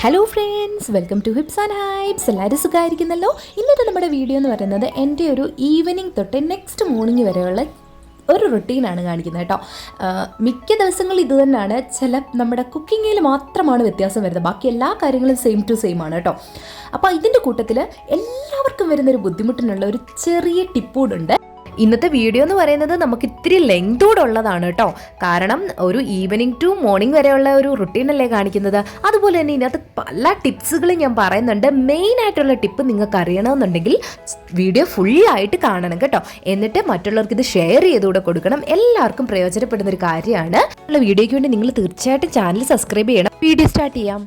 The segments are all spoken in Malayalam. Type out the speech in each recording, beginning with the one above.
Hello friends, welcome to hips and hypes. എല്ലാവരും സുഖമായിരിക്കുന്നല്ലോ. ഇന്നത്തെ നമ്മുടെ വീഡിയോ എന്ന് പറയുന്നത് എൻ്റെ ഒരു ഈവനിങ് തൊട്ട് നെക്സ്റ്റ് മോർണിംഗ് വരെയുള്ള ഒരു റുട്ടീനാണ് കാണിക്കുന്നത് കേട്ടോ. മിക്ക ദിവസങ്ങളിൽ ഇത് തന്നെയാണ്. നമ്മുടെ കുക്കിങ്ങിൽ മാത്രമാണ് വ്യത്യാസം വരുന്നത്. ബാക്കി എല്ലാ കാര്യങ്ങളും സെയിം ടു സെയിം ആണ് കേട്ടോ. അപ്പോൾ ഇതിൻ്റെ കൂട്ടത്തിൽ എല്ലാവർക്കും വരുന്നൊരു ബുദ്ധിമുട്ടിനുള്ള ഒരു ചെറിയ ടിപ്പൂടുണ്ട്. ഇന്നത്തെ വീഡിയോ എന്ന് പറയുന്നത് നമുക്ക് ഇത്തിരി ലെങ്തോടെ ഉള്ളതാണ് കേട്ടോ. കാരണം ഒരു ഈവനിങ് ടു മോർണിംഗ് വരെയുള്ള ഒരു റുട്ടീനല്ലേ കാണിക്കുന്നത്. അതുപോലെ തന്നെ ഇതിനകത്ത് പല ടിപ്സുകളും ഞാൻ പറയുന്നുണ്ട്. മെയിനായിട്ടുള്ള ടിപ്പ് നിങ്ങൾക്ക് അറിയണമെന്നുണ്ടെങ്കിൽ വീഡിയോ ഫുള്ളായിട്ട് കാണണം കേട്ടോ. എന്നിട്ട് മറ്റുള്ളവർക്ക് ഇത് ഷെയർ ചെയ്തുകൂടെ കൊടുക്കണം. എല്ലാവർക്കും പ്രയോജനപ്പെടുന്ന ഒരു കാര്യമാണ്. വീഡിയോയ്ക്ക് വേണ്ടി നിങ്ങൾ തീർച്ചയായിട്ടും ചാനൽ സബ്സ്ക്രൈബ് ചെയ്യണം. വീഡിയോ സ്റ്റാർട്ട് ചെയ്യാം.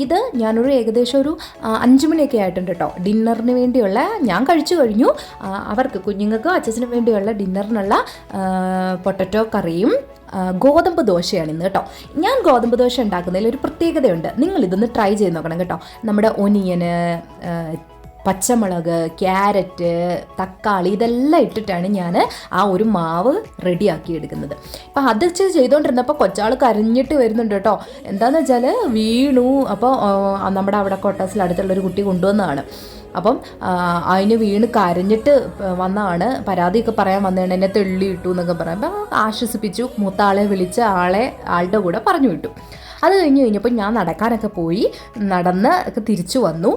ഇത് ഞാനൊരു ഏകദേശം ഒരു 5 മണിയൊക്കെ ആയിട്ടുണ്ട് കേട്ടോ. ഡിന്നറിന് വേണ്ടിയുള്ള ഞാൻ കഴിച്ചു കഴിഞ്ഞു. അവർക്ക് കുഞ്ഞുങ്ങൾക്കും അച്ഛനും വേണ്ടിയുള്ള ഡിന്നറിനുള്ള പൊട്ടറ്റോ കറിയും ഗോതമ്പ് ദോശയാണ് ഇന്ന് കേട്ടോ. ഞാൻ ഗോതമ്പ് ദോശ ഉണ്ടാക്കുന്നതിൽ ഒരു പ്രത്യേകതയുണ്ട്. നിങ്ങളിതൊന്ന് ട്രൈ ചെയ്ത് നോക്കണം കേട്ടോ. നമ്മുടെ ഒനിയന്, പച്ചമുളക്, ക്യാരറ്റ്, തക്കാളി ഇതെല്ലാം ഇട്ടിട്ടാണ് ഞാൻ ആ ഒരു മാവ് റെഡിയാക്കി എടുക്കുന്നത്. അപ്പം അത് ചെയ്തുകൊണ്ടിരുന്നപ്പോൾ കൊച്ചാൾ കരഞ്ഞിട്ട് വരുന്നുണ്ട് കേട്ടോ. എന്താണെന്ന് വെച്ചാൽ വീണു. അപ്പോൾ നമ്മുടെ അവിടെ കോട്ടേഴ്സിൽ അടുത്തുള്ളൊരു കുട്ടി കൊണ്ടുവന്നതാണ്. അപ്പം അതിന് വീണ് കരഞ്ഞിട്ട് വന്നതാണ്. പരാതിയൊക്കെ പറയാൻ വന്നതാണ്. എന്നെ തെള്ളിയിട്ടു എന്നൊക്കെ പറയുമ്പോൾ ആശ്വസിപ്പിച്ചു. മൂത്ത ആളെ വിളിച്ച് ആളുടെ കൂടെ പറഞ്ഞു വിട്ടു. അത് കഴിഞ്ഞപ്പോൾ ഞാൻ നടക്കാനൊക്കെ പോയി. നടന്ന് ഒക്കെ തിരിച്ചു വന്നു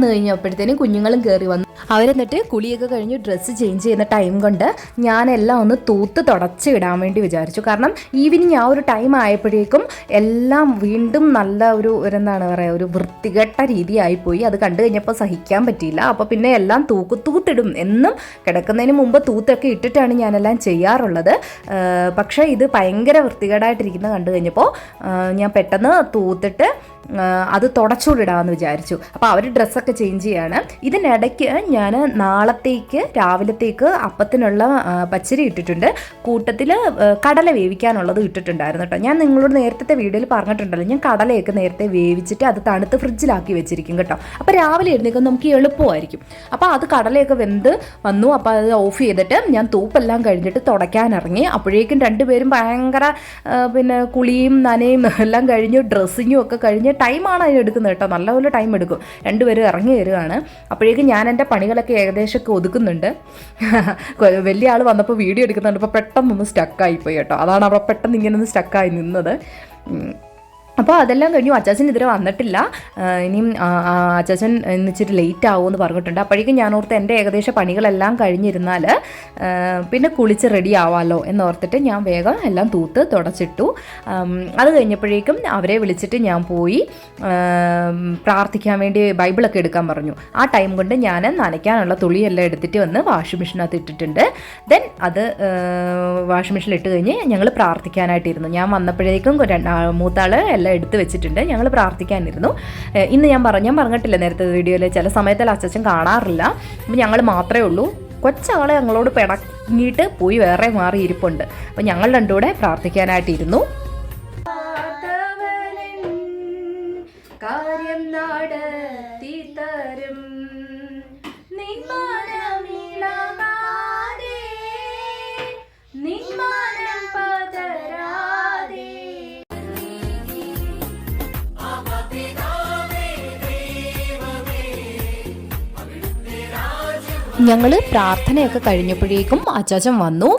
കഴിഞ്ഞപ്പോഴത്തേനും കുഞ്ഞുങ്ങളും കയറി വന്നു. അവരെന്നിട്ട് കുളിയൊക്കെ കഴിഞ്ഞ് ഡ്രസ്സ് ചേഞ്ച് ചെയ്യുന്ന ടൈം കൊണ്ട് ഞാനെല്ലാം ഒന്ന് തൂത്ത് തുടച്ച് ഇടാൻ വേണ്ടി വിചാരിച്ചു. കാരണം ഈവനിങ് ആ ഒരു ടൈം ആയപ്പോഴേക്കും എല്ലാം വീണ്ടും നല്ല എന്താണ് പറയുക, ഒരു വൃത്തികെട്ട രീതിയായിപ്പോയി. അത് കണ്ടു കഴിഞ്ഞപ്പോൾ സഹിക്കാൻ പറ്റിയില്ല. അപ്പോൾ പിന്നെ എല്ലാം തൂത്തിടും. എന്നും കിടക്കുന്നതിന് മുമ്പ് തൂത്തൊക്കെ ഇട്ടിട്ടാണ് ഞാനെല്ലാം ചെയ്യാറുള്ളത്. പക്ഷേ ഇത് ഭയങ്കര വൃത്തികേടായിട്ടിരിക്കുന്നത് കണ്ടു കഴിഞ്ഞപ്പോൾ ഞാൻ പെട്ടെന്ന് തൂത്തിട്ട് അത് തുടച്ചുകൊണ്ടിടാമെന്ന് വിചാരിച്ചു. അപ്പോൾ അവർ ഡ്രസ്സൊക്കെ ചേഞ്ച് ചെയ്യാണ്. ഇതിനിടയ്ക്ക് ഞാൻ രാവിലത്തേക്ക് അപ്പത്തിനുള്ള പച്ചരി ഇട്ടിട്ടുണ്ട്. കൂട്ടത്തിൽ കടല വേവിക്കാനുള്ളത് ഇട്ടിട്ടുണ്ടായിരുന്നു കേട്ടോ. ഞാൻ നിങ്ങളോട് നേരത്തെ വീഡിയോയിൽ പറഞ്ഞിട്ടുണ്ടല്ലോ, ഞാൻ കടലയൊക്കെ നേരത്തെ വേവിച്ചിട്ട് അത് തണുത്ത് ഫ്രിഡ്ജിലാക്കി വെച്ചിരിക്കും കേട്ടോ. അപ്പോൾ രാവിലെ എഴുന്നേൽക്കുമ്പോൾ നമുക്ക് എളുപ്പമായിരിക്കും. അപ്പോൾ അത് കടലയൊക്കെ വെന്ത് വന്നു. അപ്പോൾ അത് ഓഫ് ചെയ്തിട്ട് ഞാൻ തൂപ്പെല്ലാം കഴിഞ്ഞിട്ട് തുടയ്ക്കാനിറങ്ങി. അപ്പോഴേക്കും രണ്ടുപേരും ഭയങ്കര കുളിയും നനയും എല്ലാം കഴിഞ്ഞ് ഡ്രസ്സിങ്ങും ഒക്കെ കഴിഞ്ഞ് ടൈമാണ് അതിനെടുക്കുന്നത് കേട്ടോ. നല്ലപോലെ ടൈം എടുക്കും. രണ്ടുപേരും ഇറങ്ങി വരികയാണ്. അപ്പോഴേക്കും ഞാൻ എൻ്റെ പണികളൊക്കെ ഏകദേശമൊക്കെ ഒതുക്കുന്നുണ്ട്. വലിയ ആൾ വന്നപ്പോൾ വീഡിയോ എടുക്കുന്നുണ്ട്. അപ്പോൾ പെട്ടെന്നൊന്ന് സ്റ്റക്കായിപ്പോയി കേട്ടോ. അതാണ് അവിടെ പെട്ടെന്ന് ഇങ്ങനെ ഒന്ന് സ്റ്റക്കായി നിന്നത്. അപ്പോൾ അതെല്ലാം കഴിഞ്ഞു. അച്ചാച്ചൻ ഇതുവരെ വന്നിട്ടില്ല. ഇനിയും അച്ചാച്ചൻ ഇച്ചിരി ലേറ്റ് ആവുമെന്ന് പറഞ്ഞിട്ടുണ്ട്. അപ്പോഴേക്കും ഞാൻ ഓർത്ത് എൻ്റെ ഏകദേശം പണികളെല്ലാം കഴിഞ്ഞിരുന്നാൽ പിന്നെ കുളിച്ച് റെഡി ആവാമല്ലോ എന്നോർത്തിട്ട് ഞാൻ വേഗം എല്ലാം തൂത്ത് തുടച്ചിട്ടു. അത് കഴിഞ്ഞപ്പോഴേക്കും അവരെ വിളിച്ചിട്ട് ഞാൻ പോയി പ്രാർത്ഥിക്കാൻ വേണ്ടി ബൈബിളൊക്കെ എടുക്കാൻ പറഞ്ഞു. ആ ടൈം കൊണ്ട് ഞാൻ നനയ്ക്കാനുള്ള തുണിയെല്ലാം എടുത്തിട്ട് വന്ന് വാഷിംഗ് മെഷീനകത്ത് ഇട്ടിട്ടുണ്ട്. ദെൻ അത് വാഷിംഗ് മെഷീനിൽ ഇട്ട് കഴിഞ്ഞ് ഞങ്ങൾ പ്രാർത്ഥിക്കാനായിട്ടിരുന്നു. ഞാൻ വന്നപ്പോഴേക്കും മൂത്താൾ എടുത്ത് വെച്ചിട്ടുണ്ട്. ഞങ്ങൾ പ്രാർത്ഥിക്കാനിരുന്നു. ഇന്ന് ഞാൻ പറഞ്ഞിട്ടില്ല നേരത്തെ വീഡിയോയിൽ, ചില സമയത്തിൽ അച്ഛൻ കാണാറില്ല. അപ്പം ഞങ്ങൾ മാത്രമേ ഉള്ളൂ. കൊച്ചാളെ ഞങ്ങളോട് പിണങ്ങിയിട്ട് പോയി വേറെ മാറി ഇരിപ്പുണ്ട്. അപ്പം ഞങ്ങൾ രണ്ടുകൂടെ പ്രാർത്ഥിക്കാനായിട്ടിരുന്നു. ഞങ്ങൾ പ്രാർത്ഥനയൊക്കെ കഴിഞ്ഞപ്പോഴേക്കും അച്ചാച്ചൻ വന്നു.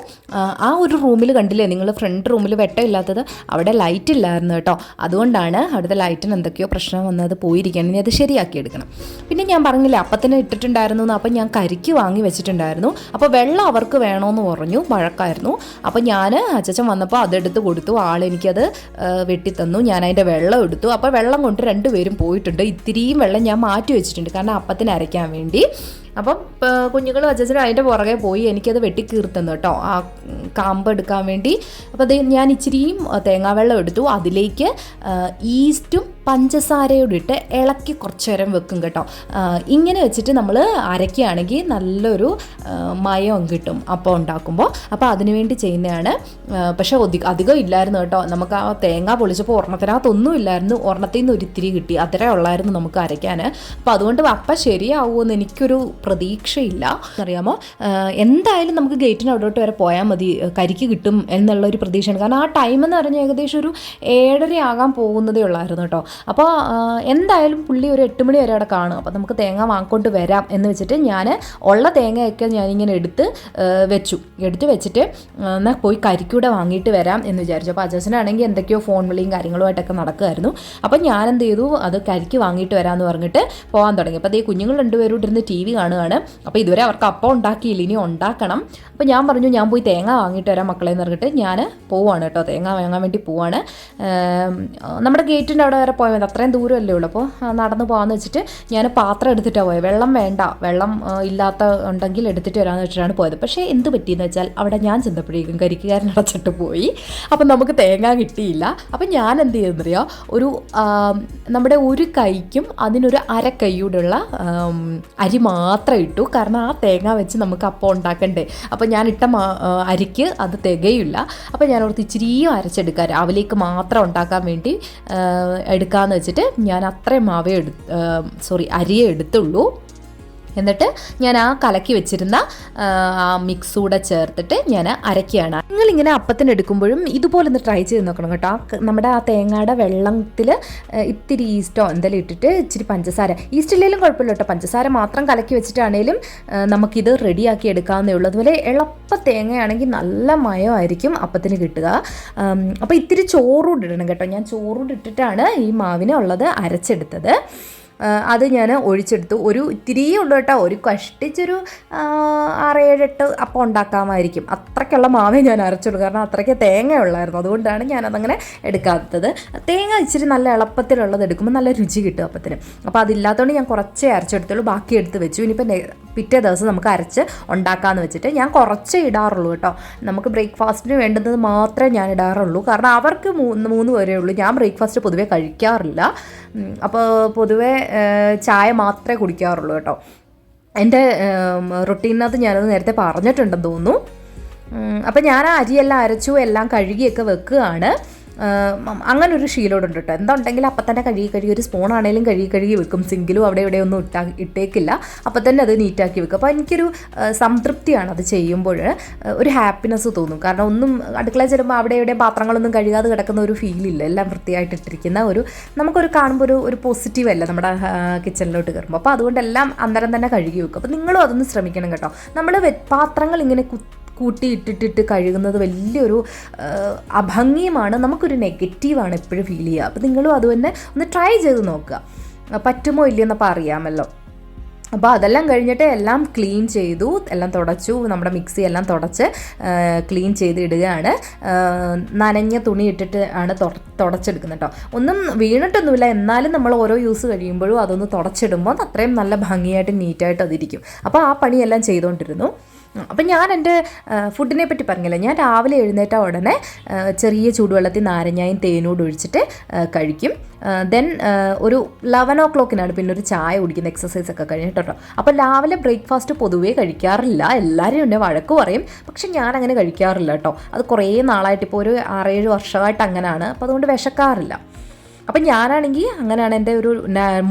ആ ഒരു റൂമിൽ കണ്ടില്ലേ നിങ്ങൾ, ഫ്രണ്ട് റൂമിൽ വെട്ടമില്ലാത്തത്, അവിടെ ലൈറ്റ് ഇല്ലായിരുന്നു കേട്ടോ. അതുകൊണ്ടാണ് അവിടുത്തെ ലൈറ്റിന് എന്തൊക്കെയോ പ്രശ്നം വന്നത് പോയിരിക്കുകയാണ്. ഇനി അത് ശരിയാക്കിയെടുക്കണം. പിന്നെ ഞാൻ പറഞ്ഞില്ലേ അപ്പത്തിന് ഇട്ടിട്ടുണ്ടായിരുന്നു എന്ന്. അപ്പം ഞാൻ കരിക്ക് വാങ്ങി വെച്ചിട്ടുണ്ടായിരുന്നു. അപ്പോൾ വെള്ളം അവർക്ക് വേണമെന്ന് പറഞ്ഞു. വഴക്കായിരുന്നു. അപ്പോൾ ഞാൻ അച്ചാച്ചൻ വന്നപ്പോൾ അതെടുത്ത് കൊടുത്തു. ആളെനിക്കത് വെട്ടിത്തന്നു. ഞാൻ അതിൻ്റെ വെള്ളം എടുത്തു. അപ്പോൾ വെള്ളം കൊണ്ട് രണ്ടുപേരും പോയിട്ടുണ്ട്. ഇത്തിരിയും വെള്ളം ഞാൻ മാറ്റി വെച്ചിട്ടുണ്ട്, കാരണം അപ്പത്തിന് അരയ്ക്കാൻ വേണ്ടി. അപ്പം കുഞ്ഞുങ്ങളും അച്ഛനും അതിൻ്റെ പുറകെ പോയി എനിക്കത് വെട്ടിക്കീർത്തുന്നു കേട്ടോ, ആ കാമ്പ് എടുക്കാൻ വേണ്ടി. അപ്പോൾ അത് ഞാൻ ഇച്ചിരിയും തേങ്ങാവെള്ളം എടുത്തു. അതിലേക്ക് ഈസ്റ്റും പഞ്ചസാരയോട് ഇട്ട് ഇളക്കി കുറച്ച് നേരം വെക്കും കേട്ടോ. ഇങ്ങനെ വെച്ചിട്ട് നമ്മൾ അരയ്ക്കുകയാണെങ്കിൽ നല്ലൊരു മയം കിട്ടും അപ്പം ഉണ്ടാക്കുമ്പോൾ. അപ്പോൾ അതിനുവേണ്ടി ചെയ്യുന്നതാണ്. പക്ഷേ അധികം ഇല്ലായിരുന്നു കേട്ടോ. നമുക്ക് ആ തേങ്ങ പൊളിച്ചപ്പോൾ ഒരെണ്ണത്തിനകത്തൊന്നും ഇല്ലായിരുന്നു. ഒരെണ്ണത്തിൽ നിന്ന് ഒരിത്തിരി കിട്ടി. അത്രേ ഉള്ളായിരുന്നു നമുക്ക് അരയ്ക്കാൻ. അപ്പോൾ അതുകൊണ്ട് അപ്പം ശരിയാവുമെന്ന് എനിക്കൊരു പ്രതീക്ഷയില്ല. അറിയാമോ, എന്തായാലും നമുക്ക് ഗേറ്റിന് അവിടോട്ട് വരെ പോയാൽ മതി, കരിക്ക് കിട്ടും എന്നുള്ളൊരു പ്രതീക്ഷയാണ്. കാരണം ആ ടൈം എന്ന് പറഞ്ഞാൽ ഏകദേശം ഒരു 7:30 ആകാൻ പോകുന്നതേ ഉള്ളായിരുന്നു കേട്ടോ. അപ്പോൾ എന്തായാലും പുള്ളി ഒരു 8 മണി വരെ അവിടെ കാണും. അപ്പോൾ നമുക്ക് തേങ്ങ വാങ്ങിക്കൊണ്ട് വരാം എന്ന് വെച്ചിട്ട് ഞാൻ ഉള്ള തേങ്ങയൊക്കെ ഞാനിങ്ങനെ എടുത്ത് വെച്ചിട്ട് എന്നാൽ പോയി കരിക്കൂടെ വാങ്ങിയിട്ട് വരാം എന്ന് വിചാരിച്ചു. അപ്പോൾ അജാസനാണെങ്കിൽ എന്തൊക്കെയോ ഫോൺ വിളിയും കാര്യങ്ങളുമായിട്ടൊക്കെ നടക്കുമായിരുന്നു. അപ്പോൾ ഞാൻ എന്ത് ചെയ്തു, അത് കരിക്ക് വാങ്ങിയിട്ട് വരാമെന്ന് പറഞ്ഞിട്ട് പോകാൻ തുടങ്ങി. അപ്പോൾ അതേ കുഞ്ഞുങ്ങൾ 2 പേരും ഇരുന്ന് TV കാണുകയാണ്. അപ്പോൾ ഇതുവരെ അവർക്ക് അപ്പം ഉണ്ടാക്കിയില്ല, ഇനി ഉണ്ടാക്കണം. അപ്പോൾ ഞാൻ പറഞ്ഞു ഞാൻ പോയി തേങ്ങ വാങ്ങിയിട്ട് വരാം മക്കളെ എന്ന് പറഞ്ഞിട്ട് ഞാൻ പോവാണ് കേട്ടോ, തേങ്ങ വാങ്ങാൻ വേണ്ടി പോവാണ്. നമ്മുടെ ഗേറ്റിൻ്റെ അവിടെ വരെ പോയാൽ മതി, അത്രയും ദൂരമല്ലേ ഉള്ളൂ. അപ്പോൾ നടന്ന് പോകാമെന്ന് വെച്ചിട്ട് ഞാൻ പാത്രം എടുത്തിട്ടാണ് പോയത്. വെള്ളം വേണ്ട, വെള്ളം ഇല്ലാത്ത ഉണ്ടെങ്കിൽ എടുത്തിട്ട് വരാമെന്ന് വെച്ചിട്ടാണ് പോയത്. പക്ഷേ എന്ത് പറ്റിയെന്ന് വെച്ചാൽ അവിടെ ഞാൻ ചെന്നപ്പോഴേക്കും കരിക്കുകാരൻ അടച്ചിട്ട് പോയി. അപ്പം നമുക്ക് തേങ്ങ കിട്ടിയില്ല. അപ്പം ഞാൻ എന്ത് ചെയ്തെന്നറിയോ, നമ്മുടെ ഒരു കൈക്കും അതിനൊരു അര കൈയോടുള്ള അരി മാത്രം ഇട്ടു. കാരണം ആ തേങ്ങ വെച്ച് നമുക്ക് അപ്പം ഉണ്ടാക്കണ്ടേ. അപ്പോൾ ഞാൻ ഇട്ട അരിക്ക് അത് തികയില്ല. അപ്പോൾ ഞാൻ ഓർത്ത് ഇച്ചിരിയും അരച്ചെടുക്കാം, രാവിലേക്ക് മാത്രം ഉണ്ടാക്കാൻ വേണ്ടി എടുക്കാമെന്ന് വെച്ചിട്ട് ഞാൻ അത്രയും അരിയെ എടുത്തുള്ളൂ. എന്നിട്ട് ഞാൻ ആ കലക്കി വെച്ചിരുന്ന ആ മിക്സ് കൂടെ ചേർത്തിട്ട് ഞാൻ അരക്കുകയാണ്. നിങ്ങളിങ്ങനെ അപ്പത്തിന് എടുക്കുമ്പോഴും ഇതുപോലെ ഒന്ന് ട്രൈ ചെയ്ത് നോക്കണം കേട്ടോ. നമ്മുടെ ആ തേങ്ങയുടെ വെള്ളത്തിൽ ഇത്തിരി ഈസ്റ്റോ എന്തെങ്കിലും ഇട്ടിട്ട് ഇച്ചിരി പഞ്ചസാര, ഈസ്റ്റ് ഇല്ലെങ്കിലും കുഴപ്പമില്ല കേട്ടോ, പഞ്ചസാര മാത്രം കലക്കി വെച്ചിട്ടാണേലും നമുക്കിത് റെഡിയാക്കി എടുക്കാവുന്നേ ഉള്ളൂ. അതുപോലെ എളുപ്പ തേങ്ങയാണെങ്കിൽ നല്ല മയമായിരിക്കും അപ്പത്തിന് കിട്ടുക. അപ്പോൾ ഇത്തിരി ചോറൂട് ഇടണം കേട്ടോ. ഞാൻ ചോറൂട് ഇട്ടിട്ടാണ് ഈ മാവിനുള്ളത് അരച്ചെടുത്തത്. അത് ഞാൻ ഒഴിച്ചെടുത്തു. ഒരു ഇത്തിരിയേ ഉള്ളൂ കേട്ടോ, ഒരു കഷ്ടിച്ചൊരു 6-7-8 അപ്പം ഉണ്ടാക്കാമായിരിക്കും. അത്രയ്ക്കുള്ള മാവേ ഞാൻ അരച്ചുള്ളൂ, കാരണം അത്രയ്ക്ക് തേങ്ങ ഉള്ളായിരുന്നു. അതുകൊണ്ടാണ് ഞാനതങ്ങനെ എടുക്കാത്തത്. തേങ്ങ ഇച്ചിരി നല്ല എളുപ്പത്തിലുള്ളത് എടുക്കുമ്പോൾ നല്ല രുചി കിട്ടും അപ്പത്തിന്. അപ്പോൾ അതില്ലാത്തതുകൊണ്ട് ഞാൻ കുറച്ചേ അരച്ചെടുത്തുള്ളൂ, ബാക്കി എടുത്ത് വെച്ചു. ഇനിയിപ്പോൾ പിറ്റേ ദിവസം നമുക്ക് അരച്ച് ഉണ്ടാക്കാമെന്ന് വെച്ചിട്ട് ഞാൻ കുറച്ചേ ഇടാറുള്ളൂ കേട്ടോ. നമുക്ക് ബ്രേക്ക്ഫാസ്റ്റിന് വേണ്ടുന്നത് മാത്രമേ ഞാൻ ഇടാറുള്ളൂ, കാരണം അവർക്ക് 3 പേരേ ഉള്ളൂ. ഞാൻ ബ്രേക്ക്ഫാസ്റ്റ് പൊതുവേ കഴിക്കാറില്ല. അപ്പോൾ പൊതുവേ ചായ മാത്രമേ കുടിക്കാറുള്ളൂ കേട്ടോ. എൻ്റെ റൊട്ടീനകത്ത് ഞാനത് നേരത്തെ പറഞ്ഞിട്ടുണ്ടെന്ന് തോന്നുന്നു. അപ്പോൾ ഞാൻ ആ അരിയെല്ലാം അരച്ചു, എല്ലാം കഴുകിയൊക്കെ വെക്കുകയാണ്. അങ്ങനൊരു ശീലമുണ്ട് കേട്ടോ. എന്തുണ്ടെങ്കിൽ അപ്പം തന്നെ കഴുകി ഒരു സ്പൂണാണേലും കഴുകി വെക്കും. സിങ്കിലും അവിടെ ഇവിടെ ഒന്നും ഇട്ടേക്കില്ല, അപ്പം തന്നെ അത് നീറ്റാക്കി വെക്കും. അപ്പോൾ എനിക്കൊരു സംതൃപ്തിയാണ് അത് ചെയ്യുമ്പോൾ, ഒരു ഹാപ്പിനെസ് തോന്നും. കാരണം ഒന്നും അടുക്കള ചെല്ലുമ്പോൾ അവിടെ ഇവിടെ പാത്രങ്ങളൊന്നും കഴുകാതെ കിടക്കുന്ന ഒരു ഫീലില്ല. എല്ലാം വൃത്തിയായിട്ടിട്ടിരിക്കുന്ന നമുക്കൊരു കാണുമ്പോൾ ഒരു പോസിറ്റീവ് അല്ല നമ്മുടെ കിച്ചണിലോട്ട് കയറുമ്പോൾ. അപ്പോൾ അതുകൊണ്ട് എല്ലാം അന്നേരം തന്നെ കഴുകി വെക്കും. അപ്പോൾ നിങ്ങളും അതൊന്ന് ശ്രമിക്കണം കേട്ടോ. നമ്മൾ പാത്രങ്ങൾ ഇങ്ങനെ കൂട്ടിയിട്ടിട്ട് കഴുകുന്നത് വലിയൊരു അഭംഗിയുമാണ്, നമുക്കൊരു നെഗറ്റീവാണ് എപ്പോഴും ഫീൽ ചെയ്യുക. അപ്പോൾ നിങ്ങളും അത് തന്നെ ഒന്ന് ട്രൈ ചെയ്ത് നോക്കുക, പറ്റുമോ ഇല്ലയെന്നപ്പോൾ അറിയാമല്ലോ. അപ്പോൾ അതെല്ലാം കഴിഞ്ഞിട്ട് എല്ലാം ക്ലീൻ ചെയ്തു, എല്ലാം തുടച്ചു, നമ്മുടെ മിക്സി എല്ലാം തുടച്ച് ക്ലീൻ ചെയ്ത് ഇടുകയാണ്. നനഞ്ഞ തുണി ഇട്ടിട്ട് ആണ് തുടച്ചെടുക്കുന്നത് കേട്ടോ. ഒന്നും വീണിട്ടൊന്നുമില്ല, എന്നാലും നമ്മൾ ഓരോ യൂസ് കഴിയുമ്പോഴും അതൊന്ന് തുടച്ചിടുമ്പോൾ അത്രയും നല്ല ഭംഗിയായിട്ട് നീറ്റായിട്ട് അതിരിക്കും. അപ്പോൾ ആ പണിയെല്ലാം ചെയ്തുകൊണ്ടിരുന്നു. അപ്പം ഞാൻ എൻ്റെ ഫുഡിനെ പറ്റി പറഞ്ഞില്ല. ഞാൻ രാവിലെ എഴുന്നേറ്റ ഉടനെ ചെറിയ ചൂടുവെള്ളത്തിൽ നാരങ്ങയും തേനോട് ഒഴിച്ചിട്ട് കഴിക്കും. ദെൻ ഒരു 11 o'clock പിന്നെ ഒരു ചായ കുടിക്കുന്ന എക്സസൈസൊക്കെ കഴിഞ്ഞിട്ട് കേട്ടോ. അപ്പോൾ രാവിലെ ബ്രേക്ക്ഫാസ്റ്റ് പൊതുവേ കഴിക്കാറില്ല, എല്ലാവരും എന്നെ വഴക്ക് പറയും. പക്ഷെ ഞാൻ അങ്ങനെ കഴിക്കാറില്ല കേട്ടോ. അത് കുറേ നാളായിട്ട്, ഇപ്പോൾ ഒരു 6-7 വർഷമായിട്ട് അങ്ങനെയാണ്. അപ്പോൾ അതുകൊണ്ട് വിശക്കാറില്ല. അപ്പം ഞാനാണെങ്കിൽ അങ്ങനെയാണ് എൻ്റെ ഒരു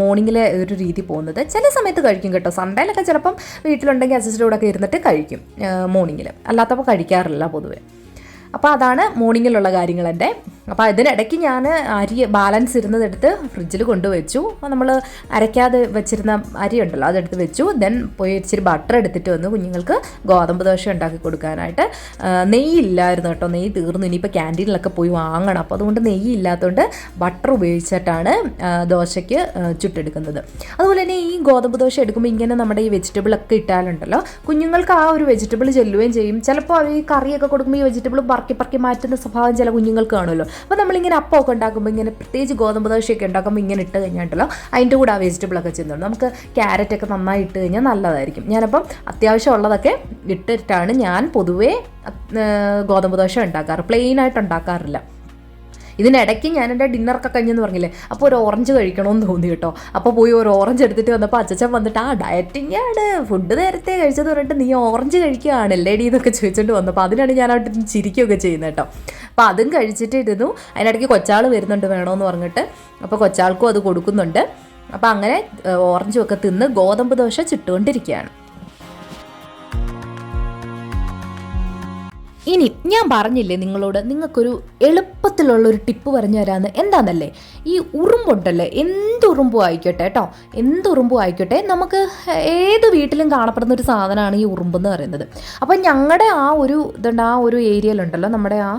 മോർണിംഗിലെ ഒരു രീതി പോകുന്നത്. ചില സമയത്ത് കഴിക്കും കേട്ടോ. സൺഡേയിലൊക്കെ ചിലപ്പം വീട്ടിലുണ്ടെങ്കിൽ അസിസ്റ്റൻ്റെ കൂടെ ഒക്കെ ഇരുന്നിട്ട് കഴിക്കും മോർണിംഗിൽ, അല്ലാത്തപ്പോൾ കഴിക്കാറില്ല പൊതുവേ. അപ്പോൾ അതാണ് മോർണിംഗിലുള്ള കാര്യങ്ങൾ എൻ്റെ. അപ്പോൾ അതിനിടയ്ക്ക് ഞാൻ അരി ബാലൻസ് ഇരുന്നതെടുത്ത് ഫ്രിഡ്ജിൽ കൊണ്ടുവച്ചു. നമ്മൾ അരയ്ക്കാതെ വെച്ചിരുന്ന അരി ഉണ്ടല്ലോ, അതെടുത്ത് വെച്ചു. ദെൻ പോയി ഇച്ചിരി ബട്ടർ എടുത്തിട്ട് വന്നു കുഞ്ഞുങ്ങൾക്ക് ഗോതമ്പ് ദോശ ഉണ്ടാക്കി കൊടുക്കാനായിട്ട്. നെയ്യില്ലായിരുന്നു കേട്ടോ, നെയ്യ് തീർന്നു. ഇനിയിപ്പോൾ ക്യാൻറ്റീനിലൊക്കെ പോയി വാങ്ങണം. അപ്പോൾ അതുകൊണ്ട് നെയ്യ് ഇല്ലാത്തതുകൊണ്ട് ബട്ടർ ഉപയോഗിച്ചിട്ടാണ് ദോശയ്ക്ക് ചുട്ടെടുക്കുന്നത്. അതുപോലെ തന്നെ ഈ ഗോതമ്പ് ദോശ എടുക്കുമ്പോൾ ഇങ്ങനെ നമ്മുടെ ഈ വെജിറ്റബിളൊക്കെ ഇട്ടാലുണ്ടല്ലോ, കുഞ്ഞുങ്ങൾക്ക് ആ ഒരു വെജിറ്റബിൾ ചെല്ലുകയും ചെയ്യും. ചിലപ്പോൾ ഈ കറിയൊക്കെ കൊടുക്കുമ്പോൾ ഈ വെജിറ്റബിൾ പറക്കി മാറ്റുന്ന സ്വഭാവം ചില കുഞ്ഞുങ്ങൾക്ക് കാണുമല്ലോ. അപ്പോൾ നമ്മളിങ്ങനെ അപ്പമൊക്കെ ഉണ്ടാക്കുമ്പോൾ ഇങ്ങനെ, പ്രത്യേകിച്ച് ഗോതമ്പ് ദോശയൊക്കെ ഉണ്ടാക്കുമ്പോൾ ഇങ്ങനെ ഇട്ട് കഴിഞ്ഞിട്ടല്ലോ അതിൻ്റെ കൂടെ ആ വെജിറ്റബിളൊക്കെ ചെന്നുള്ളൂ. നമുക്ക് ക്യാരറ്റൊക്കെ നന്നായി ഇട്ട് കഴിഞ്ഞാൽ നല്ലതായിരിക്കും. ഞാനപ്പം അത്യാവശ്യം ഉള്ളതൊക്കെ ഇട്ടിട്ടാണ് ഞാൻ പൊതുവേ ഗോതമ്പ് ദോശ ഉണ്ടാക്കാറ്, പ്ലെയിനായിട്ട് ഉണ്ടാക്കാറില്ല. ഇതിനിടയ്ക്ക് ഞാൻ എൻ്റെ ഡിന്നറൊക്കെ കഴിഞ്ഞെന്ന് പറഞ്ഞില്ലേ, അപ്പോൾ ഒരു ഓറഞ്ച് കഴിക്കണമെന്ന് തോന്നി കേട്ടോ. അപ്പോൾ പോയി ഒരു ഓറഞ്ച് എടുത്തിട്ട് വന്നപ്പോൾ അച്ഛൻ വന്നിട്ട് ഡയറ്റിംഗ് ആണ്, ഫുഡ് നേരത്തെ കഴിച്ചത് പറഞ്ഞിട്ട് നീ ഓറഞ്ച് കഴിക്കുകയാണല്ലേ ഡി എന്നൊക്കെ ചോദിച്ചുകൊണ്ട് വന്നപ്പോൾ അതിനാണ് ഞാൻ അവിടെ ചിരിക്കുകയൊക്കെ ചെയ്യുന്നത് കേട്ടോ. അപ്പോൾ അതും കഴിച്ചിട്ടിരുന്നു. അതിനിടയ്ക്ക് കൊച്ചാൾ വരുന്നുണ്ട് വേണമെന്ന് പറഞ്ഞിട്ട്, അപ്പോൾ കൊച്ചാൾക്കും അത് കൊടുക്കുന്നുണ്ട്. അപ്പോൾ അങ്ങനെ ഓറഞ്ചും ഒക്കെ തിന്ന് ഗോതമ്പ് ദോശ ചുട്ടുകൊണ്ടിരിക്കുകയാണ്. ഇനി ഞാൻ പറഞ്ഞില്ലേ നിങ്ങളോട് നിങ്ങൾക്കൊരു എളുപ്പത്തിലുള്ളൊരു ടിപ്പ് പറഞ്ഞു തരാമെന്ന്. എന്താണെന്നല്ലേ, ഈ ഉറുമ്പുണ്ടല്ലേ, എന്ത് ഉറുമ്പും ആയിക്കോട്ടെ കേട്ടോ, എന്ത് ഉറുമ്പും ആയിക്കോട്ടെ, നമുക്ക് ഏത് വീട്ടിലും കാണപ്പെടുന്ന ഒരു സാധനമാണ് ഈ ഉറുമ്പെന്ന് പറയുന്നത്. അപ്പം ഞങ്ങളുടെ ആ ഒരു ഏരിയയിലുണ്ടല്ലോ, നമ്മുടെ ആ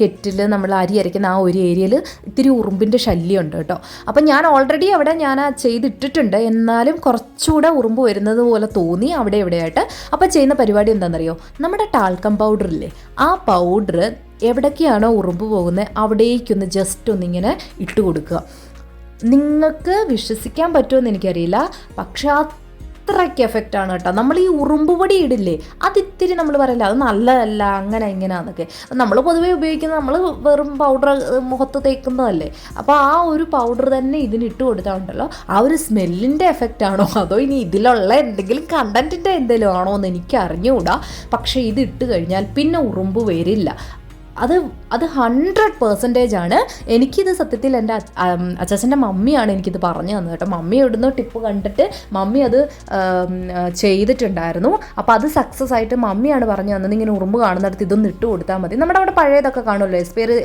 കെറ്റിൽ നമ്മൾ അരി അരയ്ക്കുന്ന ആ ഒരു ഏരിയയിൽ ഇത്തിരി ഉറുമ്പിൻ്റെ ശല്യം ഉണ്ട് കേട്ടോ. അപ്പം ഞാൻ ഓൾറെഡി അവിടെ ഞാൻ ചെയ്തിട്ടിട്ടുണ്ട്, എന്നാലും കുറച്ചുകൂടെ ഉറുമ്പ് വരുന്നത് പോലെ തോന്നി അവിടെ എവിടെയായിട്ട്. അപ്പം ചെയ്യുന്ന പരിപാടി എന്താണെന്നറിയോ, നമ്മുടെ ടാൽക്കം പൗഡറില്ലേ, ആ പൗഡർ എവിടേക്കാണോ ഉറുമ്പ് പോകുന്നത് അവിടേക്കൊന്ന് ജസ്റ്റ് ഒന്നിങ്ങനെ ഇട്ട് കൊടുക്കുക. നിങ്ങൾക്ക് വിശ്വസിക്കാൻ പറ്റുമെന്ന് എനിക്കറിയില്ല, പക്ഷെ അത്രയ്ക്ക് എഫക്റ്റാണ് കേട്ടോ. നമ്മൾ ഈ ഉറുമ്പ് പൊടി ഇടില്ലേ, അതിത്തിരി നമ്മൾ പറയില്ല അത് നല്ലതല്ല അങ്ങനെ ഇങ്ങനെയാന്നൊക്കെ. നമ്മൾ പൊതുവേ ഉപയോഗിക്കുന്നത് നമ്മൾ വെറും പൗഡർ മുഖത്ത് തേക്കുന്നതല്ലേ. അപ്പോൾ ആ ഒരു പൗഡർ തന്നെ ഇതിനിട്ട് കൊടുത്താൽ ഉണ്ടല്ലോ, ആ ഒരു സ്മെല്ലിൻ്റെ എഫക്റ്റ് ആണോ അതോ ഇനി ഇതിലുള്ള എന്തെങ്കിലും കണ്ടൻറ്റിൻ്റെ എന്തെങ്കിലും ആണോ എന്ന് എനിക്ക് അറിഞ്ഞുകൂടാ. പക്ഷേ ഇത് ഇട്ട് കഴിഞ്ഞാൽ പിന്നെ ഉറുമ്പ് വരില്ല. അത് 100% ആണ്. എനിക്കിത് സത്യത്തിൽ എൻ്റെ അച്ചാച്ചൻ്റെ മമ്മിയാണ് എനിക്കിത് പറഞ്ഞു തന്നത് കേട്ടോ. മമ്മി ഇടുന്ന ടിപ്പ് കണ്ടിട്ട് മമ്മി അത് ചെയ്തിട്ടുണ്ടായിരുന്നു. അപ്പോൾ അത് സക്സസ് ആയിട്ട് മമ്മിയാണ് പറഞ്ഞു തന്നത്. ഇങ്ങനെ ഉറുമ്പ് കാണുന്നിടത്ത് ഇതൊന്നും ഇട്ട് കൊടുത്താൽ മതി. നമ്മുടെ അവിടെ പഴയതൊക്കെ കാണുമല്ലോ, എക്സ്പയറി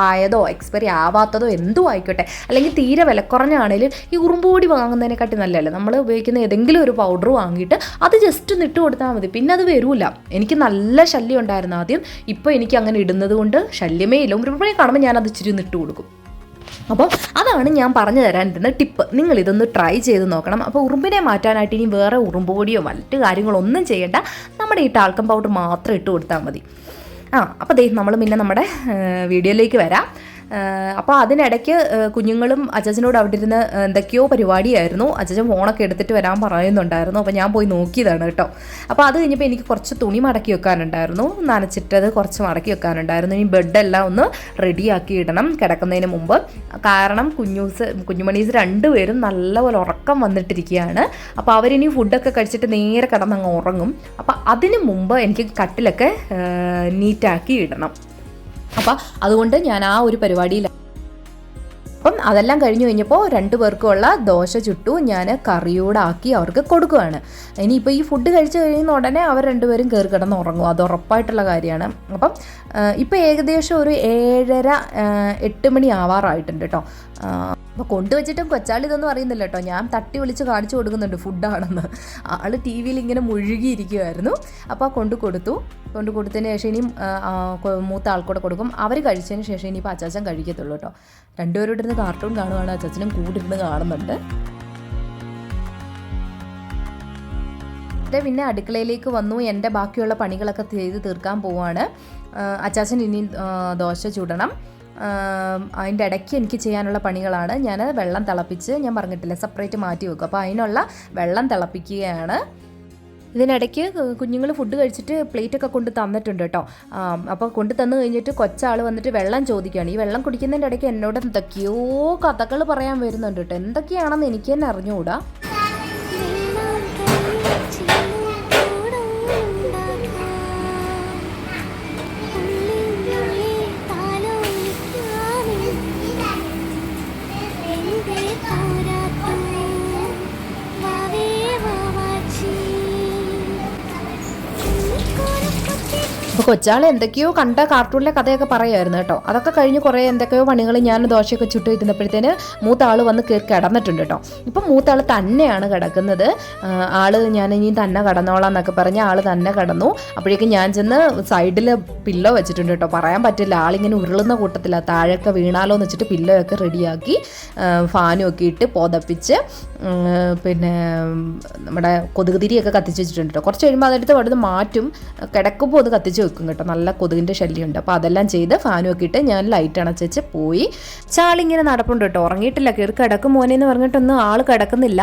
ആയതോ എക്സ്പയറി ആവാത്തതോ എന്തോ ആയിക്കോട്ടെ, അല്ലെങ്കിൽ തീരെ വിലക്കുറഞ്ഞാണെങ്കിലും ഈ ഉറുമ്പ് പൊടി വാങ്ങുന്നതിനെക്കാട്ടി നല്ലതല്ലേ നമ്മൾ ഉപയോഗിക്കുന്ന ഏതെങ്കിലും ഒരു പൗഡർ വാങ്ങിയിട്ട് അത് ജസ്റ്റ് ഒന്ന് ഇട്ട് കൊടുത്താൽ മതി. പിന്നെ അത് വരില്ല. എനിക്ക് നല്ല ശല്യം ഉണ്ടായിരുന്നു ആദ്യം, ഇപ്പോൾ എനിക്ക് അങ്ങനെ ഇടുന്നത് കൊണ്ട് ശല്യമേ ഇല്ല. ഉറുമ്പിനെ കാണുമ്പോൾ ഞാനത് ഇച്ചിരി ഇട്ട് കൊടുക്കും. അപ്പോൾ അതാണ് ഞാൻ പറഞ്ഞു തരാനിരുന്ന ടിപ്പ്. നിങ്ങൾ ഇതൊന്ന് ട്രൈ ചെയ്ത് നോക്കണം. അപ്പോൾ ഉറുമ്പിനെ മാറ്റാനായിട്ട് ഇനി വേറെ ഉറുമ്പ് പൊടിയോ മറ്റു കാര്യങ്ങളൊന്നും ചെയ്യേണ്ട, നമ്മുടെ ഈ ടാൽക്കം പൗഡർ മാത്രം ഇട്ട് കൊടുത്താൽ മതി. അപ്പോൾ നമ്മൾ പിന്നെ നമ്മുടെ വീഡിയോയിലേക്ക് വരാം. അപ്പോൾ അതിനിടയ്ക്ക് കുഞ്ഞുങ്ങളും അച്ചാച്ചനോട് അവിടെ ഇരുന്ന് എന്തൊക്കെയോ പരിപാടിയായിരുന്നു. അച്ചാച്ചൻ ഫോണൊക്കെ എടുത്തിട്ട് വരാൻ പറയുന്നുണ്ടായിരുന്നു. അപ്പോൾ ഞാൻ പോയി നോക്കിയതാണ് കേട്ടോ. അപ്പോൾ അത് കഴിഞ്ഞപ്പോൾ എനിക്ക് കുറച്ച് തുണി മടക്കി വെക്കാനുണ്ടായിരുന്നു, നനച്ചിട്ടത് കുറച്ച് മടക്കി വെക്കാനുണ്ടായിരുന്നു. ഇനി ബെഡെല്ലാം ഒന്ന് റെഡിയാക്കി ഇടണം കിടക്കുന്നതിന് മുമ്പ്. കാരണം കുഞ്ഞുമണീസ് രണ്ടുപേരും നല്ലപോലെ ഉറക്കം വന്നിട്ടിരിക്കുകയാണ്. അപ്പോൾ അവരിനി ഫുഡൊക്കെ കഴിച്ചിട്ട് നേരെ കിടന്നങ്ങ് ഉറങ്ങും. അപ്പോൾ അതിന് മുമ്പ് എനിക്ക് കട്ടിലൊക്കെ നീറ്റാക്കി ഇടണം. അപ്പം അതുകൊണ്ട് ഞാൻ ആ ഒരു പരിപാടിയിൽ. അപ്പം അതെല്ലാം കഴിഞ്ഞ് കഴിഞ്ഞപ്പോൾ 2 പേർക്കുമുള്ള ദോശ ചുട്ടു ഞാൻ കറിയോടെ ആക്കി അവർക്ക് കൊടുക്കുകയാണ്. ഇനിയിപ്പോൾ ഈ ഫുഡ് കഴിച്ച് കഴിയുന്ന ഉടനെ അവർ 2 പേരും കയറി കിടന്ന് ഉറങ്ങും, അത് ഉറപ്പായിട്ടുള്ള കാര്യമാണ്. അപ്പം ഇപ്പോൾ ഏകദേശം ഒരു 7:30-8 മണി ആവാറായിട്ടുണ്ട് കേട്ടോ. അപ്പോൾ കൊണ്ടുവച്ചിട്ടും കൊച്ചാളി ഇതൊന്നും അറിയുന്നില്ല കേട്ടോ. ഞാൻ തട്ടി വിളിച്ച് കാണിച്ചു കൊടുക്കുന്നുണ്ട് ഫുഡാണെന്ന്. ആൾ ടി വിയിൽ ഇങ്ങനെ മുഴുകിയിരിക്കുമായിരുന്നു. അപ്പോൾ കൊണ്ടു കൊടുത്തതിന് ശേഷം ഇനിയും മൂത്ത ആൾക്കൂടെ കൊടുക്കും. അവർ കഴിച്ചതിന് ശേഷം ഇനിയിപ്പോൾ അച്ചാച്ചൻ കഴിക്കത്തുള്ളൂ കേട്ടോ. 2 പേരും ഇരുന്ന് കാർട്ടൂൺ കാണുവാണ്, അച്ചാച്ചനും കൂടെ ഇരുന്ന് കാണുന്നുണ്ട്. പിന്നെ അടുക്കളയിലേക്ക് വന്നു, എൻ്റെ ബാക്കിയുള്ള പണികളൊക്കെ ചെയ്ത് തീർക്കാൻ പോവാണ്. അച്ചാച്ചൻ ഇനി ദോശ ചുടണം. അതിൻ്റെ ഇടയ്ക്ക് എനിക്ക് ചെയ്യാനുള്ള പണികളാണ്. ഞാൻ വെള്ളം തിളപ്പിച്ച്, ഞാൻ പറഞ്ഞിട്ടില്ല സെപ്പറേറ്റ് മാറ്റി വെക്കും. അപ്പോൾ അതിനുള്ള വെള്ളം തിളപ്പിക്കുകയാണ്. ഇതിനിടയ്ക്ക് കുഞ്ഞുങ്ങൾ ഫുഡ് കഴിച്ചിട്ട് പ്ലേറ്റൊക്കെ കൊണ്ട് തന്നിട്ടുണ്ട് കേട്ടോ. അപ്പോൾ കൊണ്ട് തന്നു കഴിഞ്ഞിട്ട് കൊച്ചാൾ വന്നിട്ട് വെള്ളം ചോദിക്കുകയാണ്. ഈ വെള്ളം കുടിക്കുന്നതിൻ്റെ ഇടയ്ക്ക് എന്നോട് എന്തൊക്കെയോ കഥകൾ പറയാൻ വരുന്നുണ്ട് കേട്ടോ. എന്തൊക്കെയാണെന്ന് എനിക്ക് തന്നെ അറിഞ്ഞുകൂടാ. അപ്പോൾ കൊച്ചാൾ എന്തൊക്കെയോ കണ്ട കാർട്ടൂണിലെ കഥയൊക്കെ പറയുമായിരുന്നു കേട്ടോ. അതൊക്കെ കഴിഞ്ഞ് കുറേ എന്തൊക്കെയോ പണികൾ ഞാൻ ദോശയൊക്കെ ചുട്ട് ഇരുന്നപ്പോഴത്തേന് മൂത്ത ആൾ വന്ന് കിടന്നിട്ടുണ്ട് കേട്ടോ. ഇപ്പം മൂത്ത ആൾ തന്നെയാണ് കിടക്കുന്നത്. ഞാൻ ഇനി തന്നെ കിടന്നോളാം എന്നൊക്കെ പറഞ്ഞ് ആൾ തന്നെ കിടന്നു. അപ്പോഴേക്കും ഞാൻ ചെന്ന് സൈഡിൽ പില്ലോ വെച്ചിട്ടുണ്ട് കേട്ടോ. പറയാൻ പറ്റില്ല, ആളിങ്ങനെ ഉരുളുന്ന കൂട്ടത്തില്ല, താഴെയൊക്കെ വീണാലോ എന്ന് വെച്ചിട്ട് പില്ലോ ഒക്കെ റെഡിയാക്കി ഫാനും ഒക്കെ ഇട്ട് പുതപ്പിച്ച് പിന്നെ നമ്മുടെ കൊതുക് തിരിയൊക്കെ കത്തിച്ച് വെച്ചിട്ടുണ്ട് കേട്ടോ. കുറച്ച് കഴിയുമ്പോൾ അതെടുത്ത് അവിടുന്ന് മാറ്റും, കിടക്കുമ്പോൾ അത് കത്തിച്ച് വെക്കും കേട്ടോ. നല്ല കൊതുകിൻ്റെ ശല്യമുണ്ട്. അപ്പോൾ അതെല്ലാം ചെയ്ത് ഫാനും ഒക്കെ ഇട്ട് ഞാൻ ലൈറ്റ് അണച്ച് പോയി. ചാളിങ്ങനെ നടപ്പുണ്ട് കേട്ടോ, ഉറങ്ങിയിട്ടില്ല. കയറി കിടക്കും മോനെ എന്ന് പറഞ്ഞിട്ടൊന്നും ആൾ കിടക്കുന്നില്ല.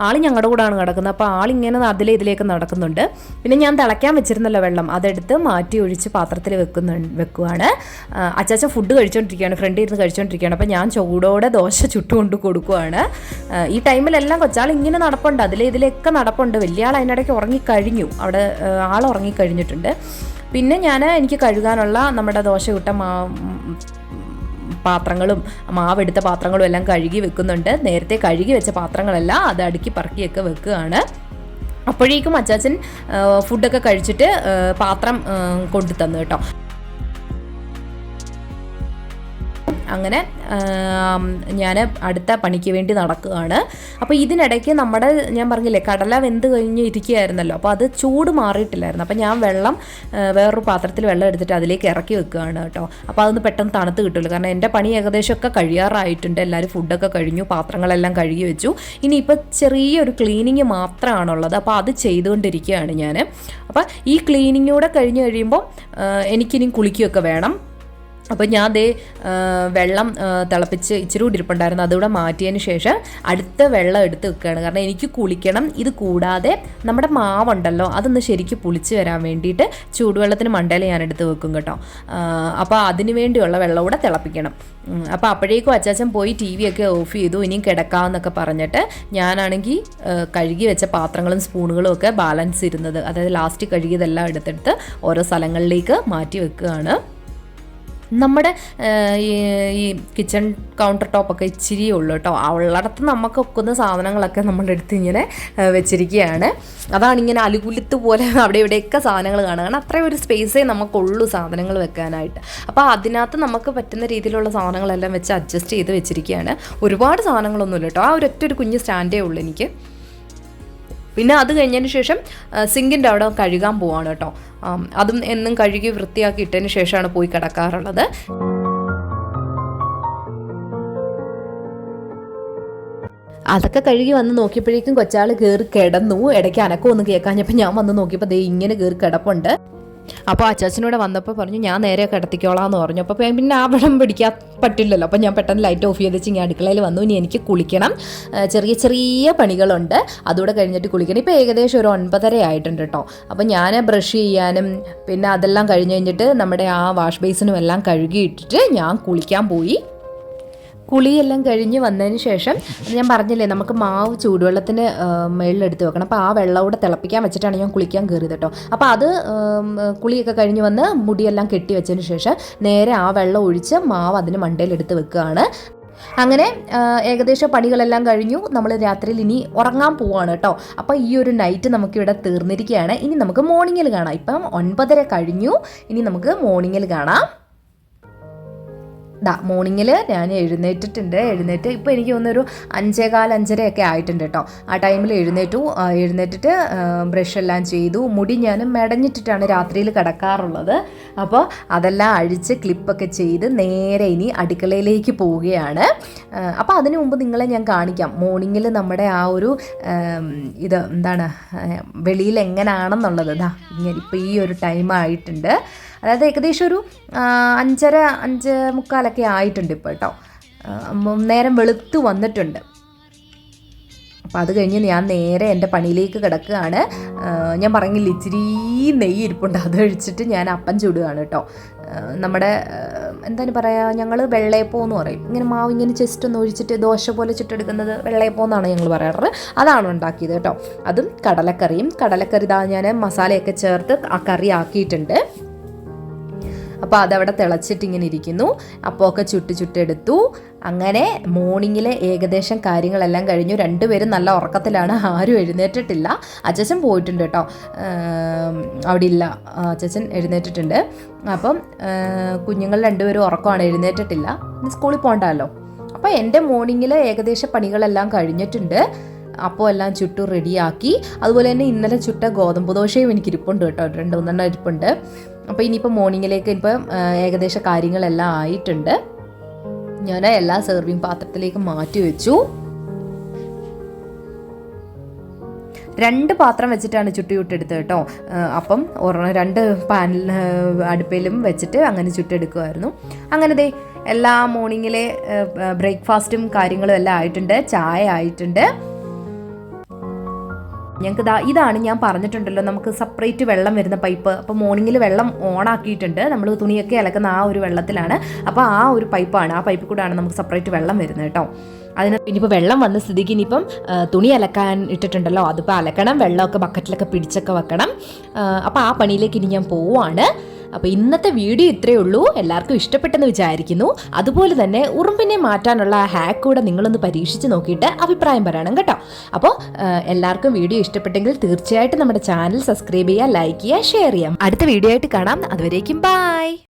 ആൾ ഞങ്ങളുടെ കൂടെയാണ് കിടക്കുന്നത്. അപ്പോൾ ആളിങ്ങനെ അതിലെ ഇതിലേക്ക് നടക്കുന്നുണ്ട്. പിന്നെ ഞാൻ തിളയ്ക്കാൻ വെച്ചിരുന്നല്ലോ വെള്ളം, അതെടുത്ത് മാറ്റി ഒഴിച്ച് പാത്രത്തിൽ വെക്കുവാണ്. അച്ചാച്ചൻ ഫുഡ് കഴിച്ചുകൊണ്ടിരിക്കുകയാണ്, ഫ്രണ്ടിൽ ഇരുന്ന് കഴിച്ചുകൊണ്ടിരിക്കുകയാണ്. അപ്പോൾ ഞാൻ ചൂടോടെ ദോശ ചുട്ടുകൊണ്ട് കൊടുക്കുവാണ്. ഈ ടൈമിലെല്ലാം കൊച്ചാൾ ഇങ്ങനെ നടപ്പുണ്ട്, ഇതിലേക്ക് നടപ്പുണ്ട്. വലിയ ആൾ അതിനിടയ്ക്ക് ഉറങ്ങിക്കഴിഞ്ഞു, അവിടെ ആൾ ഉറങ്ങിക്കഴിഞ്ഞിട്ടുണ്ട്. പിന്നെ എനിക്ക് കഴുകാനുള്ള നമ്മുടെ ദോശ ചുട്ട പാത്രങ്ങളും മാവെടുത്ത പാത്രങ്ങളും എല്ലാം കഴുകി വെക്കുന്നുണ്ട്. നേരത്തെ കഴുകി വെച്ച പാത്രങ്ങളെല്ലാം അത് അടുക്കി പറക്കിയൊക്കെ വെക്കുകയാണ്. അപ്പോഴേക്കും അച്ചാച്ചൻ ഫുഡൊക്കെ കഴിച്ചിട്ട് പാത്രം കൊണ്ടു തന്നു കേട്ടോ. അങ്ങനെ ഞാൻ അടുത്ത പണിക്ക് വേണ്ടി നടക്കുകയാണ്. അപ്പോൾ ഇതിനിടയ്ക്ക് നമ്മുടെ ഞാൻ പറഞ്ഞില്ലേ കടല വെന്ത് കഴിഞ്ഞ് ഇരിക്കുകയായിരുന്നല്ലോ, അപ്പോൾ അത് ചൂട് മാറിയിട്ടില്ലായിരുന്നു. അപ്പോൾ ഞാൻ വെള്ളം വേറൊരു പാത്രത്തിൽ വെള്ളം എടുത്തിട്ട് അതിലേക്ക് ഇറക്കി വെക്കുകയാണ് കേട്ടോ. അപ്പോൾ അതൊന്ന് പെട്ടെന്ന് തണുത്ത് കിട്ടുമല്ലോ, കാരണം എൻ്റെ പണി ഏകദേശമൊക്കെ കഴിയാറായിട്ടുണ്ട്. എല്ലാവരും ഫുഡൊക്കെ കഴിഞ്ഞു, പാത്രങ്ങളെല്ലാം കഴുകി വെച്ചു. ഇനിയിപ്പോൾ ചെറിയൊരു ക്ലീനിങ് മാത്രമാണുള്ളത്, അപ്പോൾ അത് ചെയ്തുകൊണ്ടിരിക്കുകയാണ് ഞാൻ. അപ്പോൾ ഈ ക്ലീനിങ്ങൂടെ കഴിഞ്ഞ് കഴിയുമ്പോൾ എനിക്കിനി കുളിക്കുകയൊക്കെ വേണം. അപ്പോൾ ഞാൻ ദേ വെള്ളം തിളപ്പിച്ച് ഇച്ചിരി കൂടി ഇരിപ്പുണ്ടായിരുന്നു, അതുകൂടെ മാറ്റിയതിന് ശേഷം അടുത്ത വെള്ളം എടുത്ത് വെക്കുകയാണ്. കാരണം എനിക്ക് കുളിക്കണം. ഇത് കൂടാതെ നമ്മുടെ മാവുണ്ടല്ലോ അതൊന്ന് ശരിക്കും പുളിച്ച് വരാൻ വേണ്ടിയിട്ട് ചൂടുവെള്ളത്തിന് മണ്ടയിൽ ഞാൻ എടുത്ത് വെക്കും കേട്ടോ. അപ്പോൾ അതിന് വേണ്ടിയുള്ള വെള്ളം കൂടെ തിളപ്പിക്കണം. അപ്പോൾ അപ്പോഴേക്കും അച്ചാച്ചൻ പോയി ടി വി ഒക്കെ ഓഫ് ചെയ്തു, ഇനിയും കിടക്കാമെന്നൊക്കെ പറഞ്ഞിട്ട് ഞാനാണെങ്കിൽ കഴുകി വെച്ച പാത്രങ്ങളും സ്പൂണുകളും ഒക്കെ ബാലൻസ് ഇരുന്നത്, അതായത് ലാസ്റ്റ് കഴുകിയതെല്ലാം എടുത്തെടുത്ത് ഓരോ സ്ഥലങ്ങളിലേക്ക് മാറ്റി വെക്കുകയാണ്. നമ്മുടെ ഈ കിച്ചൺ കൗണ്ടർ ടോപ്പൊക്കെ ഇച്ചിരിയേ ഉള്ളൂ കേട്ടോ. ഉള്ളിടത്ത് നമുക്ക് ഒക്കുന്ന സാധനങ്ങളൊക്കെ നമ്മുടെ അടുത്ത് ഇങ്ങനെ വെച്ചിരിക്കുകയാണ്. അതാണ് ഇങ്ങനെ അലുകുലുത്ത് പോലെ അവിടെ ഇവിടെയൊക്കെ സാധനങ്ങൾ കാണുക. കാരണം അത്രയും ഒരു സ്പേസേ നമുക്കുള്ളൂ സാധനങ്ങൾ വെക്കാനായിട്ട്. അപ്പോൾ അതിനകത്ത് നമുക്ക് പറ്റുന്ന രീതിയിലുള്ള സാധനങ്ങളെല്ലാം വെച്ച് അഡ്ജസ്റ്റ് ചെയ്ത് വെച്ചിരിക്കുകയാണ്. ഒരുപാട് സാധനങ്ങളൊന്നുമില്ല കേട്ടോ, ആ ഒരു കുഞ്ഞ് സ്റ്റാൻഡേ ഉള്ളൂ എനിക്ക്. പിന്നെ അത് കഴിഞ്ഞതിന് ശേഷം സിങ്കിൻ്റെ അവിടെ കഴുകാൻ പോവാണ് കേട്ടോ. അതും എന്നും കഴുകി വൃത്തിയാക്കി ഇട്ടതിന് ശേഷമാണ് പോയി കിടക്കാറുള്ളത്. അതൊക്കെ കഴുകി വന്ന് നോക്കിയപ്പോഴേക്കും കൊച്ചാൾ കയറി കിടന്നു. ഇടയ്ക്ക് അനക്കമൊന്നും കേൾക്കാഞ്ഞപ്പോൾ ഞാൻ വന്ന് നോക്കിയപ്പോൾ ദേ ഇങ്ങനെ കയറി കിടപ്പുണ്ട്. അപ്പോൾ അച്ചാച്ചനോട് വന്നപ്പോൾ പറഞ്ഞു ഞാൻ നേരെ കിടത്തിക്കോളാം എന്ന് പറഞ്ഞു. അപ്പോൾ പിന്നെ ആ വെള്ളം പിടിക്കാൻ പറ്റില്ലല്ലോ. അപ്പോൾ ഞാൻ പെട്ടെന്ന് ലൈറ്റ് ഓഫ് ചെയ്ത് വെച്ച് ഞാൻ അടുക്കളയിൽ വന്നു. ഇനി എനിക്ക് കുളിക്കണം, ചെറിയ ചെറിയ പണികളുണ്ട്, അതുകൂടെ കഴിഞ്ഞിട്ട് കുളിക്കണം. ഇപ്പോൾ ഏകദേശം ഒരു 9:30 ആയിട്ടുണ്ട് കേട്ടോ. അപ്പോൾ ഞാൻ ബ്രഷ് ചെയ്യാനും പിന്നെ അതെല്ലാം കഴിഞ്ഞ് കഴിഞ്ഞിട്ട് നമ്മുടെ ആ വാഷ് ബേസിനും എല്ലാം കഴുകിയിട്ടിട്ട് ഞാൻ കുളിക്കാൻ പോയി. കുളിയെല്ലാം കഴിഞ്ഞ് വന്നതിന് ശേഷം ഞാൻ പറഞ്ഞില്ലേ നമുക്ക് മാവ് ചൂടുവെള്ളത്തിന് മുകളിലെടുത്ത് വെക്കണം. അപ്പോൾ ആ വെള്ളം കൂടെ തിളപ്പിക്കാൻ വെച്ചിട്ടാണ് ഞാൻ കുളിക്കാൻ കയറിയത് കേട്ടോ. അപ്പോൾ അത് കുളിയൊക്കെ കഴിഞ്ഞ് വന്ന് മുടിയെല്ലാം കെട്ടി വെച്ചതിന് ശേഷം നേരെ ആ വെള്ളം ഒഴിച്ച് മാവ് അതിന് മണ്ടയിലെടുത്ത് വെക്കുകയാണ്. അങ്ങനെ ഏകദേശം പണികളെല്ലാം കഴിഞ്ഞു. നമ്മൾ രാത്രിയിൽ ഇനി ഉറങ്ങാൻ പോവാണ് കേട്ടോ. അപ്പോൾ ഈ ഒരു നൈറ്റ് നമുക്കിവിടെ തീർന്നിരിക്കുകയാണ്. ഇനി നമുക്ക് മോർണിംഗിൽ കാണാം. ഇപ്പം 9:30 കഴിഞ്ഞു, ഇനി നമുക്ക് മോർണിംഗിൽ കാണാം. മോർണിംഗിൽ ഞാൻ എഴുന്നേറ്റ് ഇപ്പോൾ എനിക്ക് തോന്നുന്നൊരു 5:15 5:30 ആയിട്ടുണ്ട് കേട്ടോ. ആ ടൈമിൽ എഴുന്നേറ്റിട്ട് ബ്രഷ് എല്ലാം ചെയ്തു. മുടി ഞാൻ മെടഞ്ഞിട്ടിട്ടാണ് രാത്രിയിൽ കിടക്കാറുള്ളത്. അപ്പോൾ അതെല്ലാം അഴിച്ച് ക്ലിപ്പൊക്കെ ചെയ്ത് നേരെ ഇനി അടുക്കളയിലേക്ക് പോവുകയാണ്. അപ്പോൾ അതിനു മുമ്പ് നിങ്ങളെ ഞാൻ കാണിക്കാം മോർണിംഗിൽ നമ്മുടെ ആ ഒരു ഇത് എന്താണ് വെളിയിൽ എങ്ങനെയാണെന്നുള്ളത്. ഇങ്ങനെ ഇപ്പോൾ ഈ ഒരു ടൈം ആയിട്ടുണ്ട്, അതായത് ഏകദേശം ഒരു 5:30 5:45 ആയിട്ടുണ്ട് ഇപ്പോൾ കേട്ടോ. നേരം വെളുത്ത് വന്നിട്ടുണ്ട്. അപ്പോൾ അത് കഴിഞ്ഞ് ഞാൻ നേരെ എൻ്റെ പണിയിലേക്ക് കിടക്കുകയാണ്. ഞാൻ പറഞ്ഞില്ല ഇച്ചിരി നെയ്യ് ഇരിപ്പുണ്ട്, അത് കഴിച്ചിട്ട് ഞാൻ അപ്പം ചുടുകയാണ് കേട്ടോ. നമ്മുടെ എന്താണ് പറയുക, ഞങ്ങൾ വെള്ളയപ്പം എന്ന് പറയും. ഇങ്ങനെ മാവ് ഇങ്ങനെ ജസ്റ്റ് ഒന്ന് ഒഴിച്ചിട്ട് ദോശ പോലെ ചുട്ടെടുക്കുന്നത് വെള്ളയപ്പം എന്നാണ് ഞങ്ങൾ പറയാറ്. അതാണ് ഉണ്ടാക്കിയത് കേട്ടോ. അതും കടലക്കറി ഇതാ ഞാൻ മസാലയൊക്കെ ചേർത്ത് ആ കറി ആക്കിയിട്ടുണ്ട്. അപ്പോൾ അതവിടെ തിളച്ചിട്ടിങ്ങനെ ഇരിക്കുന്നു. അപ്പോൾ ഒക്കെ ചുട്ടെടുത്തു. അങ്ങനെ മോർണിംഗിൽ ഏകദേശം കാര്യങ്ങളെല്ലാം കഴിഞ്ഞു. രണ്ടുപേരും നല്ല ഉറക്കത്തിലാണ്, ആരും എഴുന്നേറ്റിട്ടില്ല. അച്ചച്ചൻ പോയിട്ടുണ്ട് കേട്ടോ, അവിടെ ഇല്ല, അച്ചച്ചൻ എഴുന്നേറ്റിട്ടുണ്ട്. അപ്പം കുഞ്ഞുങ്ങൾ രണ്ടുപേരും ഉറക്കമാണ്, എഴുന്നേറ്റിട്ടില്ല, സ്കൂളിൽ പോകണ്ടല്ലോ. അപ്പോൾ എൻ്റെ മോർണിംഗിൽ ഏകദേശം പണികളെല്ലാം കഴിഞ്ഞിട്ടുണ്ട്. അപ്പോൾ എല്ലാം ചുട്ടു റെഡിയാക്കി. അതുപോലെ തന്നെ ഇന്നലെ ചുട്ട ഗോതമ്പ് ദോശയും എനിക്ക് ഇരിപ്പുണ്ട് കേട്ടോ, 2-3 ഇരിപ്പുണ്ട്. അപ്പോൾ ഇനിയിപ്പോൾ മോർണിംഗിലേക്ക് ഇപ്പം ഏകദേശം കാര്യങ്ങളെല്ലാം ആയിട്ടുണ്ട്. ഞാൻ എല്ലാ സെർവിങ് പാത്രത്തിലേക്ക് മാറ്റി വെച്ചു. 2 പാത്രം വെച്ചിട്ടാണ് ചുട്ടെടുത്തത് കേട്ടോ. അപ്പം 2 പാനിൽ അടുപ്പിലും വെച്ചിട്ട് അങ്ങനെ ചുട്ടെടുക്കുമായിരുന്നു. അങ്ങനെ ദേ എല്ലാ മോർണിംഗിലെ ബ്രേക്ക്ഫാസ്റ്റും കാര്യങ്ങളും എല്ലാം ആയിട്ടുണ്ട്. ചായ ആയിട്ടുണ്ട്. ഞങ്ങൾക്ക് ഇതാണ് ഞാൻ പറഞ്ഞിട്ടുണ്ടല്ലോ നമുക്ക് സെപ്പറേറ്റ് വെള്ളം വരുന്ന പൈപ്പ്. അപ്പോൾ മോർണിംഗിൽ വെള്ളം ഓണാക്കിയിട്ടുണ്ട്, നമ്മൾ തുണിയൊക്കെ അലക്കുന്ന ആ ഒരു വെള്ളത്തിലാണ്. അപ്പോൾ ആ ഒരു പൈപ്പാണ്, ആ പൈപ്പിൽ കൂടെയാണ് നമുക്ക് സെപ്പറേറ്റ് വെള്ളം വരുന്നത് കേട്ടോ. അതിന് ഇനിയിപ്പോൾ വെള്ളം വന്ന സ്ഥിതിക്ക് ഇനിയിപ്പം തുണി അലക്കാൻ ഇട്ടിട്ടുണ്ടല്ലോ, അതിപ്പോൾ അലക്കണം, വെള്ളമൊക്കെ ബക്കറ്റിലൊക്കെ പിടിച്ചൊക്കെ വെക്കണം. അപ്പോൾ ആ പണിയിലേക്ക് ഇനി ഞാൻ പോവുകയാണ്. അപ്പോൾ ഇന്നത്തെ വീഡിയോ ഇത്രയേ ഉള്ളൂ. എല്ലാവർക്കും ഇഷ്ടപ്പെട്ടെന്ന് വിചാരിക്കുന്നു. അതുപോലെ തന്നെ ഉറുമ്പിനെ മാറ്റാനുള്ള ആ ഹാക്ക് കൂടെ നിങ്ങളൊന്ന് പരീക്ഷിച്ച് നോക്കിയിട്ട് അഭിപ്രായം പറയണം കേട്ടോ. അപ്പോൾ എല്ലാവർക്കും വീഡിയോ ഇഷ്ടപ്പെട്ടെങ്കിൽ തീർച്ചയായിട്ടും നമ്മുടെ ചാനൽ സബ്സ്ക്രൈബ് ചെയ്യുക, ലൈക്ക് ചെയ്യുക, ഷെയർ ചെയ്യാം. അടുത്ത വീഡിയോ ആയിട്ട് കാണാം. അതുവരേക്കും ബൈ.